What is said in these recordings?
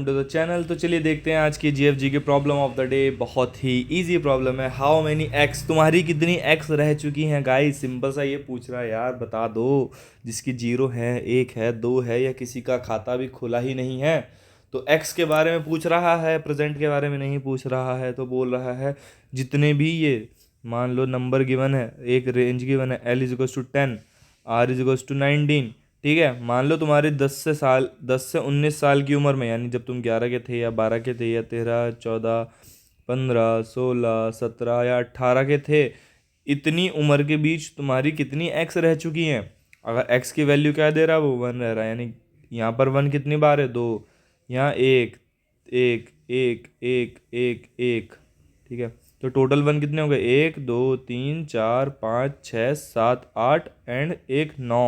Welcome to the channel. तो चलिए देखते हैं आज की जीएफजी की प्रॉब्लम ऑफ द डे। बहुत ही इजी प्रॉब्लम है। हाउ मेनी एक्स, तुम्हारी कितनी एक्स रह चुकी हैं गाइस। सिंपल सा ये पूछ रहा है यार, बता दो। जिसकी जीरो है, एक है, दो है, या किसी का खाता भी खुला ही नहीं है। तो एक्स के बारे में पूछ रहा है, प्रेजेंट के बारे में नहीं पूछ रहा है। तो बोल रहा है जितने भी ये मान लो नंबर गिवन है, एक रेंज गिवन है, L is equals to 10, R is equals to 19। ठीक है, मान लो तुम्हारे 10 से 19 साल की उम्र में, यानी जब तुम 11 के थे या 12 के थे या 13 14 15 16 17 या 18 के थे, इतनी उम्र के बीच तुम्हारी कितनी एक्स रह चुकी हैं। अगर एक्स की वैल्यू क्या दे रहा है, वो 1 रह रहा है, यानी यहाँ पर 1 कितनी बार है, 2। यहाँ एक, एक एक एक एक एक। ठीक है, तो टोटल 1 कितने हो गए, 1 2 3 4 5 6 7 8 एंड एक 9।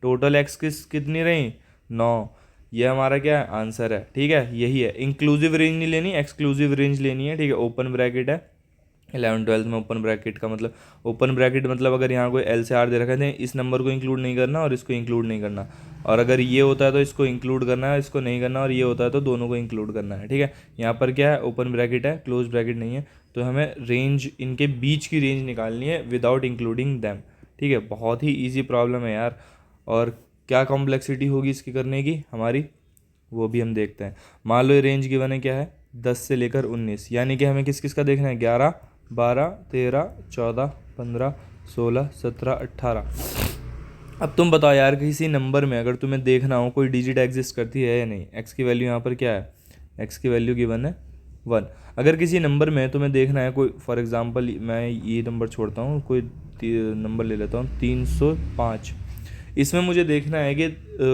टोटल एक्स कितनी रही, 9। ये हमारा क्या है, आंसर है। ठीक है, यही है। इंक्लूसिव रेंज नहीं लेनी, एक्सक्लूसिव रेंज लेनी है। ठीक है, ओपन ब्रैकेट है। 11 12 में ओपन ब्रैकेट का मतलब, ओपन ब्रैकेट मतलब अगर यहाँ कोई एल से आर दे रखा है, इस नंबर को इंक्लूड नहीं करना और इसको इंक्लूड नहीं करना। और अगर ये होता है तो इसको इंक्लूड करना है, इसको नहीं करना। और ये होता है तो दोनों को इंक्लूड करना है। ठीक है, यहाँ पर क्या है, ओपन ब्रैकेट है, क्लोज ब्रैकेट नहीं है। तो हमें रेंज, इनके बीच की रेंज निकालनी है विदाउट इंक्लूडिंग दैम। ठीक है, बहुत ही ईजी प्रॉब्लम है यार। और क्या कॉम्प्लेक्सिटी होगी इसकी करने की हमारी, वो भी हम देखते हैं। मान लो ये रेंज गिवन है क्या है, 10 से लेकर 19, यानी कि हमें किस किस का देखना है, 11 12 13 14 15 16 17 18। अब तुम बताओ यार, किसी नंबर में अगर तुम्हें देखना हो कोई डिजिट एग्जिस्ट करती है या नहीं। एक्स की वैल्यू यहाँ पर क्या है, एक्स की वैल्यू गिवन है 1। अगर किसी नंबर में तुम्हें देखना है कोई, फॉर एग्जांपल मैं ये नंबर छोड़ता हूँ, कोई नंबर ले लेता हूँ 305। इसमें मुझे देखना है कि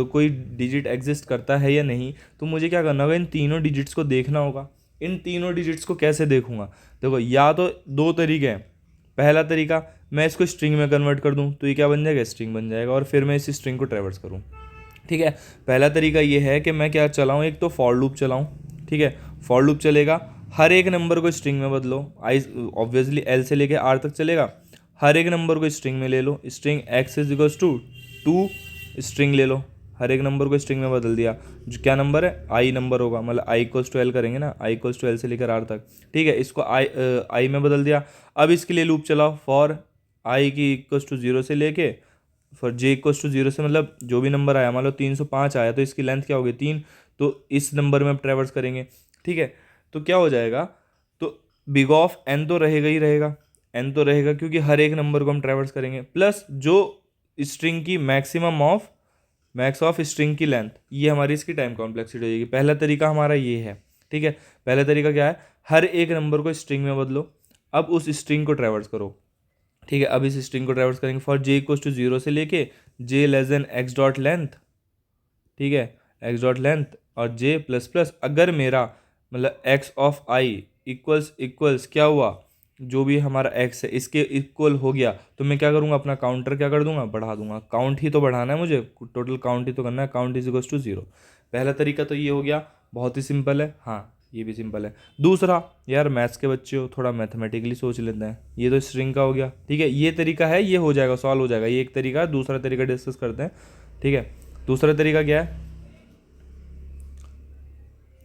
कोई डिजिट एग्जिस्ट करता है या नहीं। तो मुझे क्या करना होगा, इन तीनों डिजिट्स को देखना होगा। इन तीनों डिजिट्स को कैसे देखूंगा, देखो या तो दो तरीके हैं। पहला तरीका, मैं इसको स्ट्रिंग में कन्वर्ट कर दूं, तो ये क्या बन जाएगा, स्ट्रिंग बन जाएगा, और फिर मैं इस स्ट्रिंग को ट्रेवर्स करूं। ठीक है, पहला तरीका ये है कि मैं क्या चलाऊं, एक तो फॉर लूप चलाऊं। ठीक है, फॉर लूप चलेगा, हर एक नंबर को स्ट्रिंग में बदलो। आई ऑब्वियसली एल से लेके आर तक चलेगा। हर एक नंबर को स्ट्रिंग में ले लो, string x is equals to 2 string ले लो। हर एक नंबर को स्ट्रिंग में बदल दिया। जो क्या नंबर है, आई नंबर होगा, मतलब आई इक्वल्स टू एल करेंगे ना, आई इक्वल्स टू एल से लेकर आर तक। ठीक है, इसको आई में बदल दिया। अब इसके लिए लूप चलाओ, फॉर आई की इक्वल्स टू 0 से लेके फॉर जे इक्वल्स टू 0 से, मतलब जो भी नंबर आया, मान लो 305 आया तो इसकी लेंथ क्या होगी, 3। तो इस नंबर में ट्रेवर्स करेंगे। ठीक है, तो क्या हो जाएगा, तो बिग ऑफ एन तो रहेगा ही रहेगा, एन तो रहेगा क्योंकि हर एक नंबर को हम ट्रेवर्स करेंगे, प्लस जो स्ट्रिंग की मैक्स ऑफ स्ट्रिंग की लेंथ, ये हमारी इसकी टाइम कॉम्प्लेक्सिटी हो जाएगी। पहला तरीका हमारा ये है। ठीक है, पहला तरीका क्या है, हर एक नंबर को स्ट्रिंग में बदलो, अब उस स्ट्रिंग को ट्रेवर्स करो। ठीक है, अब इस स्ट्रिंग को ट्रेवर्स करेंगे फॉर जे इक्वल्स टू 0 से लेके j less than x dot length. ठीक है, एक्स डॉट लेंथ और जे प्लस प्लस, अगर मेरा मतलब x of I equals equals क्या हुआ, जो भी हमारा एक्स है इसके इक्वल हो गया, तो मैं क्या करूँगा, अपना काउंटर क्या कर दूंगा, बढ़ा दूंगा। काउंट ही तो बढ़ाना है मुझे, टोटल काउंट ही तो करना है। Count is equals to 0। पहला तरीका तो ये हो गया, बहुत ही सिंपल है। हाँ, ये भी सिंपल है। दूसरा, यार मैथ्स के बच्चे हो, थोड़ा मैथमेटिकली सोच लेते हैं। ये तो स्ट्रिंग का हो गया। ठीक है, ये तरीका है, ये हो जाएगा, सॉल्व हो जाएगा। ये एक तरीका है। दूसरा तरीका डिस्कस करते हैं। ठीक है, दूसरा तरीका क्या है,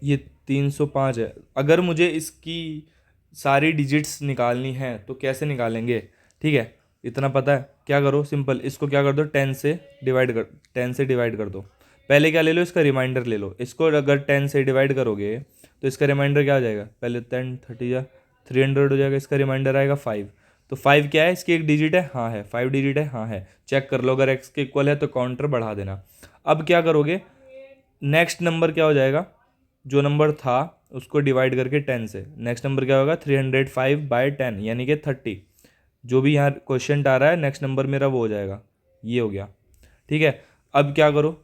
ये 305 है। अगर मुझे इसकी सारी डिजिट्स निकालनी है तो कैसे निकालेंगे। ठीक है, इतना पता है, क्या करो, सिंपल, इसको क्या कर दो, 10 से डिवाइड कर दो। पहले क्या ले लो, इसका रिमाइंडर ले लो। इसको अगर 10 से डिवाइड करोगे तो इसका रिमाइंडर क्या हो जाएगा, पहले 10 30 या 300 हो जाएगा, इसका रिमाइंडर आएगा 5। तो 5 क्या है, इसकी एक डिजिट है, हाँ है, 5 डिजिट है, हाँ है। चेक कर लो, अगर एक्स के इक्वल है तो काउंटर बढ़ा देना। अब क्या करोगे, नेक्स्ट नंबर क्या हो जाएगा, जो नंबर था उसको डिवाइड करके 10 से, नेक्स्ट नंबर क्या होगा, 305/10 यानी कि 30। जो भी यहाँ क्वेश्चन आ रहा है, नेक्स्ट नंबर मेरा वो हो जाएगा, ये हो गया। ठीक है, अब क्या करो,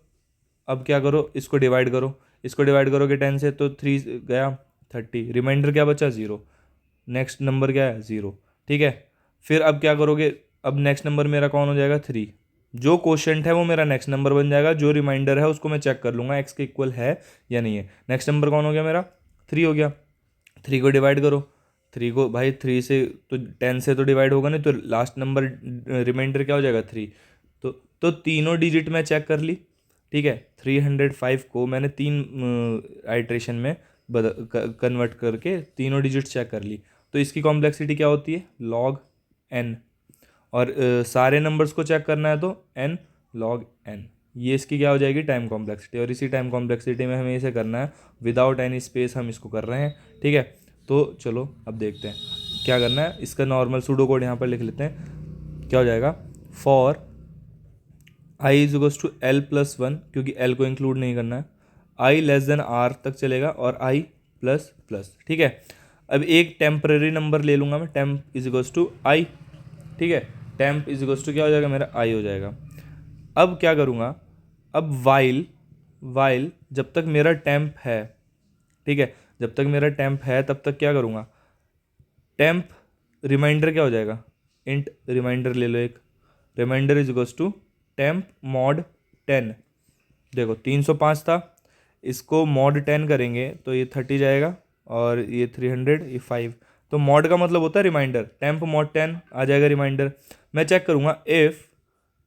अब क्या करो, इसको डिवाइड करो। इसको डिवाइड करोगे 10 से तो 3 गया, 30, रिमाइंडर क्या बचा, 0। नेक्स्ट नंबर क्या है, 0। ठीक है, फिर अब क्या करोगे, अब नेक्स्ट नंबर मेरा कौन हो जाएगा, 3। जो क्वेश्चन है वो मेरा नेक्स्ट नंबर बन जाएगा। जो रिमाइंडर है उसको मैं चेक कर लूँगा एक्स के इक्वल है या नहीं है। नेक्स्ट नंबर कौन हो गया मेरा, 3 हो गया। 3 को डिवाइड करो, 3 को भाई 3 से तो 10 से तो डिवाइड होगा नहीं, तो लास्ट नंबर रिमाइंडर क्या हो जाएगा, 3। तो तीनों डिजिट मैं चेक कर ली। ठीक है। 305 को मैंने 3 आइट्रेशन में कन्वर्ट करके तीनों डिजिट्स चेक कर ली। तो इसकी कॉम्प्लेक्सिटी क्या होती है, log n। और सारे नंबर्स को चेक करना है तो n log n। ये इसकी क्या हो जाएगी, टाइम कॉम्प्लेक्सिटी। और इसी टाइम कॉम्प्लेक्सिटी में हमें इसे करना है विदाउट एनी स्पेस, हम इसको कर रहे हैं। ठीक है, तो चलो अब देखते हैं क्या करना है। इसका नॉर्मल सूडो कोड यहाँ पर लिख लेते हैं। क्या हो जाएगा, for i is equals to L plus one, क्योंकि l को इंक्लूड नहीं करना है। i लेस देन r तक चलेगा और i प्लस प्लस। ठीक है, अब एक टेम्परेरी नंबर ले लूँगा मैं, temp is equals to i। ठीक है, टेम्प इज इक्वल्स टू क्या हो जाएगा मेरा, i हो जाएगा। अब क्या करूँगा, अब वाइल जब तक मेरा टेम्प है, ठीक है, जब तक मेरा टेम्प है तब तक क्या करूँगा, टेम्प रिमाइंडर क्या हो जाएगा, इंट रिमाइंडर ले लो एक, reminder is equals to temp mod 10। देखो 305 था, इसको मॉड 10 करेंगे तो ये 30 जाएगा और ये 300, ये 5। तो मॉड का मतलब होता है रिमाइंडर, टेम्प मॉड 10 आ जाएगा रिमाइंडर। मैं चेक करूँगा if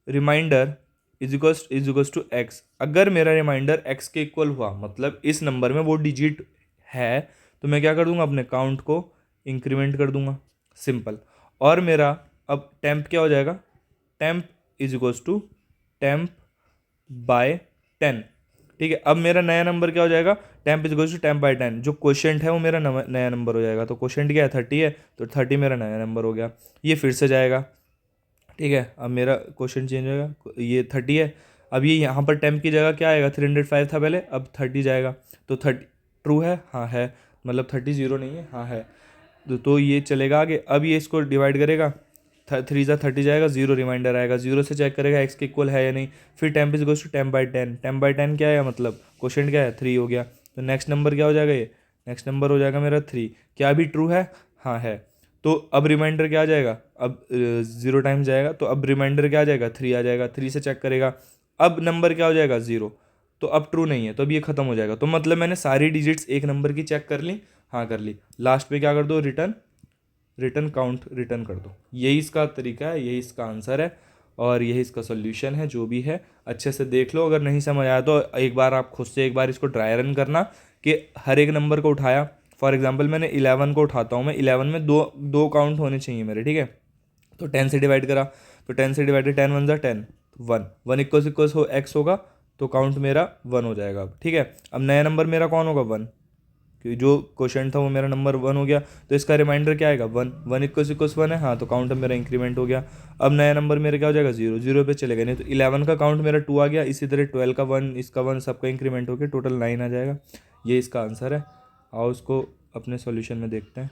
reminder is equals to X. अगर मेरा रिमाइंडर एक्स के इक्वल हुआ, मतलब इस नंबर में वो डिजिट है, तो मैं क्या कर दूंगा, अपने काउंट को इंक्रीमेंट कर दूंगा, सिंपल। और मेरा अब टेम्प क्या हो जाएगा, temp is equals to temp by 10। ठीक है, अब मेरा नया नंबर क्या हो जाएगा, temp is equals to temp by 10। जो क्वेश्चन है वो मेरा नया नंबर हो जाएगा। तो क्वेश्चन क्या है, 30 है, तो 30 मेरा नया नंबर हो गया। ये फिर से जाएगा। ठीक है, अब मेरा क्वेश्चन चेंज होगा, ये 30 है, अब ये यहाँ पर टेम्प की जगह क्या आएगा, 305 था पहले, अब 30 जाएगा। तो 30 ट्रू है, हाँ है, मतलब 30 जीरो नहीं है, हाँ है। तो ये चलेगा आगे। अब ये इसको डिवाइड करेगा, 3 × 30 जाएगा, जीरो रिमाइंडर आएगा, जीरो से चेक करेगा एक्स के इक्वल है या नहीं। फिर temp is goes to temp by 10। Temp by 10 क्या है, मतलब क्वेश्चन क्या है, 3 हो गया। तो नेक्स्ट नंबर क्या हो जाएगा, ये नेक्स्ट नंबर हो जाएगा मेरा 3। क्या अभी ट्रू है, हाँ है। तो अब रिमाइंडर क्या आ जाएगा, अब 0 टाइम्स जाएगा, तो अब रिमाइंडर क्या आ जाएगा, 3 आ जाएगा। 3 से चेक करेगा, अब नंबर क्या हो जाएगा, 0। तो अब ट्रू नहीं है, तो अब ये खत्म हो जाएगा। तो मतलब मैंने सारी डिजिट्स एक नंबर की चेक कर ली, हाँ कर ली। लास्ट पे क्या कर दो, रिटर्न काउंट रिटर्न कर दो। यही इसका तरीका है, यही इसका आंसर है और यही इसका सोल्यूशन है। जो भी है अच्छे से देख लो, अगर नहीं समझ आया तो एक बार आप खुद से एक बार इसको ट्राई रन करना कि हर एक नंबर को उठाया। फॉर एग्जांपल मैंने 11 को उठाता हूँ, मैं 11 में दो दो काउंट होने चाहिए मेरे, ठीक है। तो 10 से डिवाइड करा, तो 10 से डिवाइड 10 वन ज़ा 10, 1 1 इक्वल्स हो एक्स होगा, तो काउंट मेरा 1 हो जाएगा अब। ठीक है, अब नया नंबर मेरा कौन होगा, 1, क्योंकि जो क्वेश्चन था वो मेरा नंबर 1 हो गया। तो इसका रिमाइंडर क्या आएगा, 1 1 इक्वल्स 1 है, हाँ, तो काउंट मेरा इंक्रीमेंट हो गया। अब नया नंबर मेरा क्या हो जाएगा, 0 0 पे चलेगा, नहीं तो 11 का काउंट मेरा 2 आ गया। इसी तरह 12 का 1, इसका 1, सबका इंक्रीमेंट हो गया, टोटल 9 आ जाएगा। ये इसका आंसर है। आओ उसको अपने सॉल्यूशन में देखते हैं।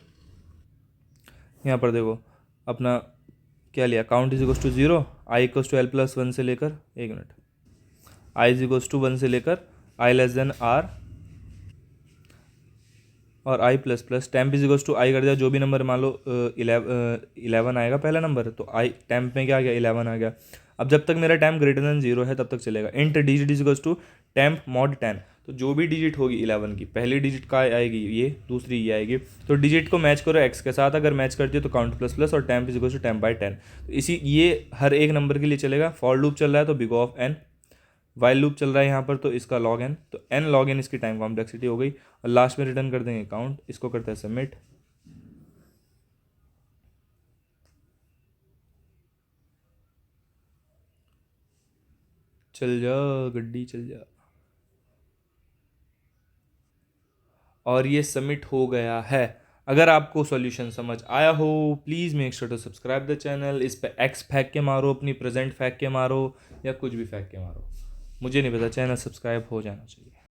यहाँ पर देखो अपना क्या लिया, count is equals to 0, i equals to L plus 1 से लेकर, एक मिनट, आई इज इक्वल्स टू 1 से लेकर आई लेस देन आर और i plus plus. Temp is equals to i कर दिया, जो भी नंबर मान लो 11 आएगा पहला नंबर, तो आई टेम्प में क्या आ गया, 11 आ गया। अब जब तक मेरा टेम्प ग्रेटर देन 0 है तब तक चलेगा। Int digit is equals to temp mod 10। तो जो भी डिजिट होगी 11 की, पहली डिजिट का आएगी ये, दूसरी ये आएगी। तो डिजिट को मैच करो एक्स के साथ, अगर मैच करती है तो काउंट प्लस प्लस और temp is equals to temp by 10। तो इसी ये हर एक नंबर के लिए चलेगा। फॉर लूप चल रहा है तो big of N, while loop चल रहा है यहाँ पर तो इसका लॉग एन, तो एन लॉग एन इसकी टाइम कॉम्प्लेक्सिटी हो गई। और लास्ट में रिटर्न कर देंगे काउंट, इसको करते हैं सबमिट। चल जा गड्डी चल जा। और ये सबमिट हो गया है। अगर आपको सॉल्यूशन समझ आया हो, please make sure to subscribe the channel. इस पे एक्स फेंक के मारो, अपनी प्रेजेंट फेंक के मारो, या कुछ भी फेंक के मारो, मुझे नहीं पता, चैनल सब्सक्राइब हो जाना चाहिए।